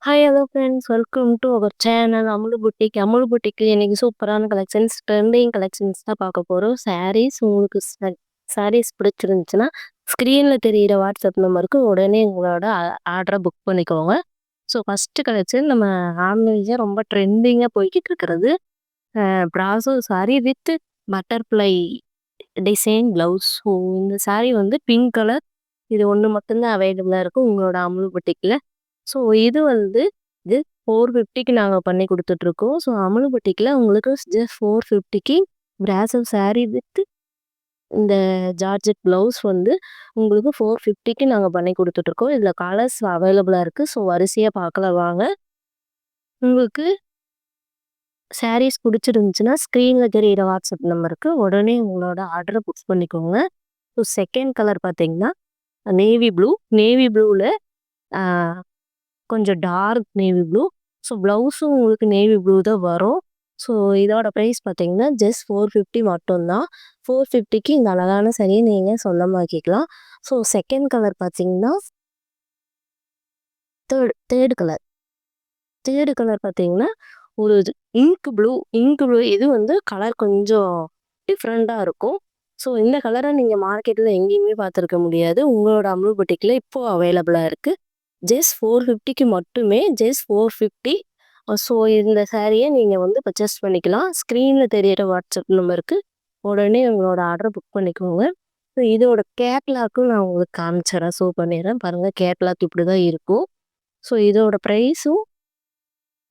Hi hello friends welcome to our channel Amulu boutique. Amulu புட்டிக்கு இன்னைக்கு சூப்பரான கலெக்ஷன்ஸ், ட்ரெண்டிங் கலெக்ஷன்ஸ் தான் பார்க்க போகிறோம். சாரீஸ் உங்களுக்கு சாரீஸ் பிடிச்சிருந்துச்சுன்னா ஸ்க்ரீனில் தெரிகிற வாட்ஸ்அப் நம்பருக்கு உடனே உங்களோட ஆர்டரை புக் பண்ணிக்கோங்க. ஸோ ஃபஸ்ட்டு கலெக்ஷன் நம்ம ஆன்லைனில் ரொம்ப ட்ரெண்டிங்காக போய்கிட்டு இருக்கிறது brasso sari with butterfly design blouse. So இந்த சாரீ வந்து பிங்க் கலர், இது ஒன்று மட்டும்தான் அவைலபிளாக இருக்கும் உங்களோட அமுலு புட்டிக்கில். ஸோ இது வந்து இது 450க்கு நாங்கள் பண்ணி கொடுத்துட்ருக்கோம். ஸோ அமுலு புட்டிக்கில் உங்களுக்கு ஜஸ்ட் 450க்கு பிராசல் சாரீ வித் இந்த ஜார்ஜெட் ப்ளவுஸ் வந்து உங்களுக்கு 450க்கு நாங்கள் பண்ணி கொடுத்துட்ருக்கோம். இதில் கலர்ஸ் அவைலபிளாக இருக்குது. ஸோ வரிசையாக பார்க்கலாம் வாங்க. உங்களுக்கு சாரீஸ் பிடிச்சிருந்துச்சுன்னா ஸ்க்ரீனில் தெரிகிற வாட்ஸ்அப் நம்பருக்கு உடனே உங்களோட ஆர்டரை புக் பண்ணிக்கோங்க. ஸோ செகண்ட் கலர் பார்த்தீங்கன்னா நேவி ப்ளூ. நேவி ப்ளூவில் கொஞ்சம் டார்க் நேவி ப்ளூ. ஸோ ப்ளவுஸும் உங்களுக்கு நேவி ப்ளூ தான் வரும். ஸோ இதோட ப்ரைஸ் பார்த்தீங்கன்னா ஜஸ்ட் 450 மட்டும்தான். 450க்கு இந்த அழகான சரியை நீங்கள் சொந்தமாக்கிக்கலாம். ஸோ செகண்ட் கலர் பார்த்தீங்கன்னா தேர்டு கலர் பார்த்தீங்கன்னா ஒரு இங்க் ப்ளூ. இது வந்து கலர் கொஞ்சம் டிஃப்ரெண்ட்டாக இருக்கும். ஸோ இந்த கலரை நீங்கள் மார்க்கெட்டில் எங்கேயுமே பார்த்துருக்க முடியாது. உங்களோட அமுலு புட்டிக்கில் இப்போது அவைலபிளாக இருக்குது. ஜஸ்ட் 450க்கு மட்டுமே, ஜஸ்ட் 450. ஸோ இந்த சாரியை நீங்கள் வந்து பர்ச்சேஸ் பண்ணிக்கலாம். ஸ்க்ரீனில் தெரியிற வாட்ஸ்அப் நம்பருக்கு உடனே உங்களோட ஆர்டரை புக் பண்ணிக்கோங்க. ஸோ இதோட கேட்லாக்கும் நான் உங்களுக்கு காமிச்சிடறேன், ஷோ பண்ணிடுறேன் பாருங்கள். கேட்லாக் இப்படி தான் இருக்கும். ஸோ இதோட ப்ரைஸும்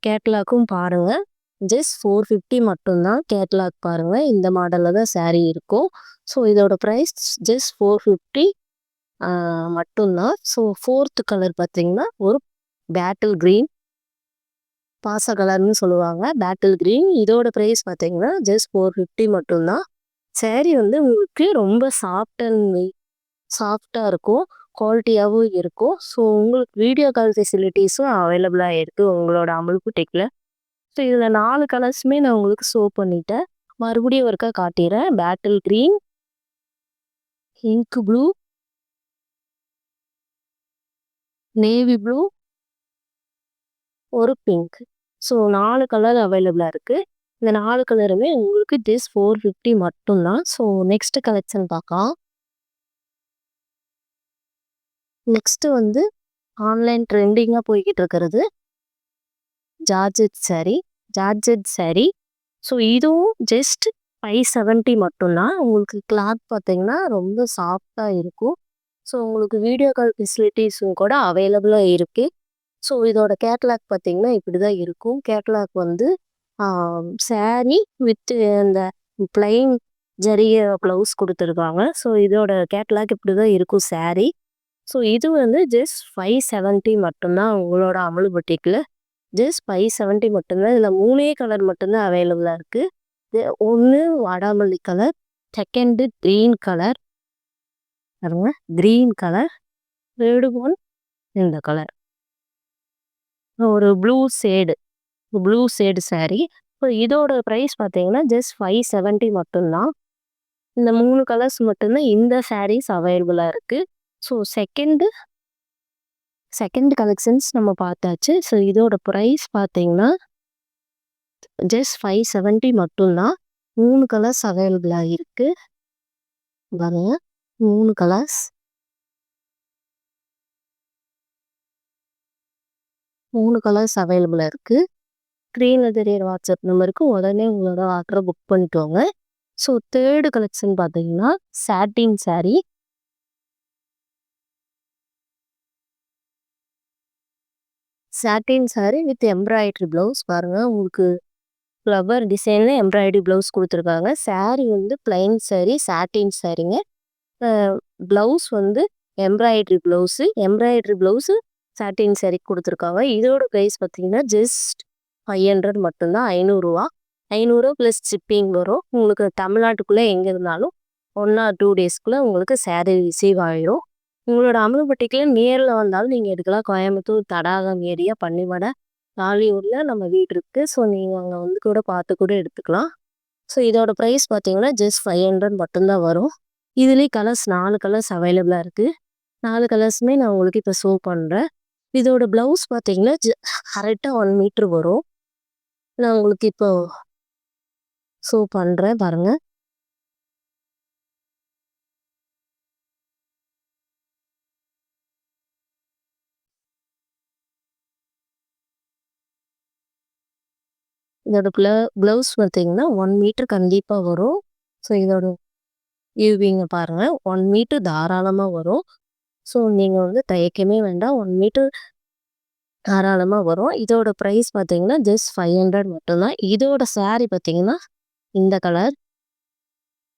கேட்லாக்கும் பாருங்கள், ஜஸ்ட் 450 மட்டும்தான். கேட்லாக் பாருங்கள், இந்த மாடலில் தான் சாரீ இருக்கும். ஸோ இதோட ப்ரைஸ் ஜஸ்ட் 450 மட்டும்தான். ஸோ ஃபோர்த்து கலர் பார்த்தீங்கன்னா ஒரு பேட்டில் க்ரீன், பாச கலர்னு சொல்லுவாங்க, பேட்டில் க்ரீன். இதோட ப்ரைஸ் பார்த்தீங்கன்னா ஜஸ்ட் 450 மட்டும்தான். சாரீ வந்து உங்களுக்கு ரொம்ப சாஃப்டாக இருக்கும், குவாலிட்டியாகவும் இருக்கும். ஸோ உங்களுக்கு வீடியோ கால் ஃபெசிலிட்டிஸும் அவைலபிளாக இருக்குது உங்களோட அமுலு புட்டிக்கில். ஸோ இதில் 4 கலர்ஸுமே நான் உங்களுக்கு ஷோ பண்ணிட்டேன். மறுபடியும் ஒருக்கா காட்டிடுறேன். Bottle green, ink blue, navy blue, ஒரு பிங்க். ஸோ 4 கலர் அவைலபிளாக இருக்குது. இந்த 4 கலருமே உங்களுக்கு ஜஸ்ட் 450 மட்டும்தான். ஸோ நெக்ஸ்ட் கலெக்ஷன் பார்க்கலாம். நெக்ஸ்ட்டு வந்து ஆன்லைன் ட்ரெண்டிங்காக போய்கிட்டு இருக்கிறது ஜார்ஜெட் சாரீ. ஸோ இதுவும் ஜஸ்ட் 570 மட்டும்தான். உங்களுக்கு கிளாத் பார்த்தீங்கன்னா ரொம்ப சாஃப்டாக இருக்கும். ஸோ உங்களுக்கு வீடியோ கால் ஃபெசிலிட்டிஸும் கூட அவைலபிளாக இருக்குது. ஸோ இதோட கேட்லாக் பார்த்தீங்கன்னா இப்படி தான் இருக்கும். கேட்லாக் வந்து சாரீ வித் அந்த பிளைன் ஜரிய ப்ளவுஸ் கொடுத்துருக்காங்க. ஸோ இதோட கேட்லாக் இப்படி தான் இருக்கும் சாரீ. ஸோ இது வந்து ஜஸ்ட் 570 மட்டும்தான் உங்களோட அமுலு புட்டிக்கில். ஜஸ்ட் 570 மட்டும்தான். இதில் 3 கலர் மட்டும்தான் அவைலபிளாக இருக்குது. ஒன்று வாடாமல்லி colour, second green colour, third one இந்த கலர் ஒரு ப்ளூ ஷேடு சாரீ. இப்போ இதோட ப்ரைஸ் பார்த்தீங்கன்னா ஜஸ்ட் 570 மட்டும்தான். இந்த 3 கலர்ஸ் மட்டும்தான் இந்த சாரீஸ் அவைலபிளாக இருக்குது. ஸோ செகண்ட் கலெக்ஷன்ஸ் நம்ம பார்த்தாச்சு. ஸோ இதோட ப்ரைஸ் பார்த்தீங்கன்னா ஜஸ்ட் 570 மட்டும்தான். 3 கலர்ஸ் அவைலபிளாக இருக்குது பாருங்க. 3 கலர்ஸ் அவைலபிளாக இருக்குது. ஸ்க்ரீனில் தெரியிற வாட்ஸ்அப் நம்பருக்கு உடனே உங்களோட ஆர்டரை புக் பண்ணிக்கோங்க. ஸோ தேர்டு கலெக்ஷன் பார்த்தீங்கன்னா சாட்டின் சாரீ வித் எம்ப்ராய்டரி ப்ளவுஸ் பாருங்கள். உங்களுக்கு ஃப்ளவர் டிசைனில் எம்ப்ராய்டரி ப்ளவுஸ் கொடுத்துருக்காங்க. சாரீ வந்து பிளைன் சாட்டின் சாரீங்க. ப்ளவுஸ் வந்து எம்ப்ராய்டரி ப்ளவுஸு சாட்டின் சாரீ கொடுத்துருக்காங்க. இதோட ப்ரைஸ் பார்த்தீங்கன்னா ஜஸ்ட் 500 மட்டும்தான். 500 ப்ளஸ் ஷிப்பிங் வரும். உங்களுக்கு தமிழ்நாட்டுக்குள்ளே எங்கே இருந்தாலும் 1 or 2 டேஸ்க்குள்ளே உங்களுக்கு சாரீ ரிசீவ் ஆகிடும். உங்களோட அமுலு புட்டிக்கில் நேரில் வந்தாலும் நீங்கள் எடுக்கலாம். கோயம்புத்தூர், தடாகம் ஏரியா, பன்னிமடை, தாலியூரில் நம்ம வீடு இருக்குது. ஸோ நீங்கள் அங்கே வந்து கூட பார்த்து கூட எடுத்துக்கலாம். ஸோ இதோட ப்ரைஸ் பார்த்தீங்கன்னா ஜஸ்ட் 500 மட்டும்தான் வரும். இதுலேயே கலர்ஸ் 4 கலர்ஸ் அவைலபிளாக இருக்குது. 4 கலர்ஸுமே நான் உங்களுக்கு இப்போ ஷோ பண்ணுறேன். இதோட ப்ளவுஸ் பார்த்தீங்கன்னா, கரெக்ட்டா 1 மீட்டர் வரும். நான் உங்களுக்கு இப்போ ஷோ பண்றேன் பாருங்க. இதோட ப்ளவுஸ் பார்த்தீங்கன்னா, 1 மீட்டர் கண்டிப்பா வரும். ஸோ இதோட வியூவிங்க பாருங்க. 1 மீட்டர் தாராளமா வரும். ஸோ நீங்க வந்து தயக்கமே வேண்டாம். 1 மீட்டர் தாராளமா வரும். இதோட பிரைஸ் பார்த்தீங்கன்னா, ஜஸ்ட் 500 மட்டும் தான். இதோட சாரி பார்த்தீங்கன்னா, இந்த கலர்.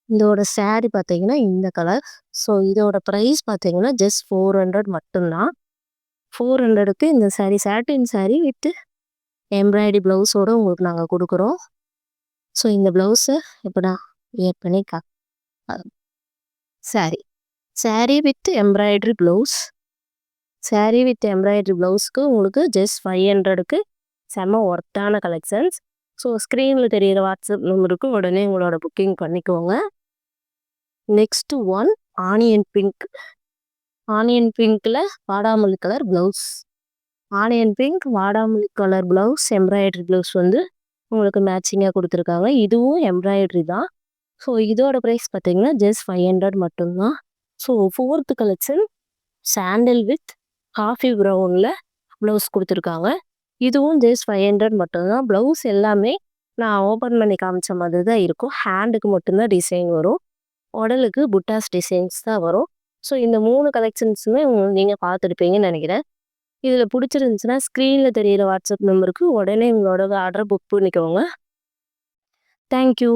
இதோட சாரி பார்த்தீங்கன்னா, இந்த கலர். ஸோ இதோட பிரைஸ் பார்த்தீங்கன்னா, ஜஸ்ட் 400 மட்டும் தான். 400க்கு இந்த sorry satin sorry with embroidery ப்ளவுஸோட உங்களுக்கு நாங்க குடுக்குறோம். ஸோ இந்த ப்ளவுஸ இப்ப நான் வியர் பண்ணி sari. Sari with embroidery blouse. Sari with embroidery ப்ளவுஸ்க்கு உங்களுக்கு ஜஸ்ட் 500க்கு செம்ம ஒர்த்தான கலெக்ஷன்ஸ். ஸோ ஸ்க்ரீனில் தெரியிற வாட்ஸ்அப் நம்பருக்கு உடனே உங்களோட புக்கிங் பண்ணிக்கோங்க. Next one onion pink. Onion பிங்க்ல வாடாமல்லி கலர் ப்ளவுஸ். ஆனியன் பிங்க் வாடாமல்லி கலர் ப்ளவுஸ் எம்ப்ராய்டரி ப்ளவுஸ் வந்து உங்களுக்கு மேட்சிங்காக கொடுத்துருக்காங்க. இதுவும் எம்ப்ராய்டரி தான். ஸோ இதோட ப்ரைஸ் பார்த்தீங்கன்னா ஜஸ்ட் 500 மட்டும்தான். So 4th collection sandal with coffee ப்ரௌனில் ப்ளவுஸ் கொடுத்துருக்காங்க. இதுவும் ஜஸ்ட் 500 மட்டும்தான். ப்ளவுஸ் எல்லாமே நான் ஓப்பன் பண்ணி காமிச்ச மாதிரி தான் இருக்கும். ஹேண்டுக்கு மட்டும்தான் டிசைன் வரும். உடலுக்கு புட்டாஸ் டிசைன்ஸ் தான் வரும். ஸோ இந்த 3 கலெக்ஷன்ஸுமே நீங்கள் பார்த்துருப்பீங்கன்னு நினைக்கிறேன். இதில் பிடிச்சிருந்துச்சுன்னா ஸ்க்ரீனில் தெரியிற வாட்ஸ்அப் நம்பருக்கு உடனே உங்களோட ஆர்டரை புக் பண்ணிக்கோங்க. தேங்க்யூ.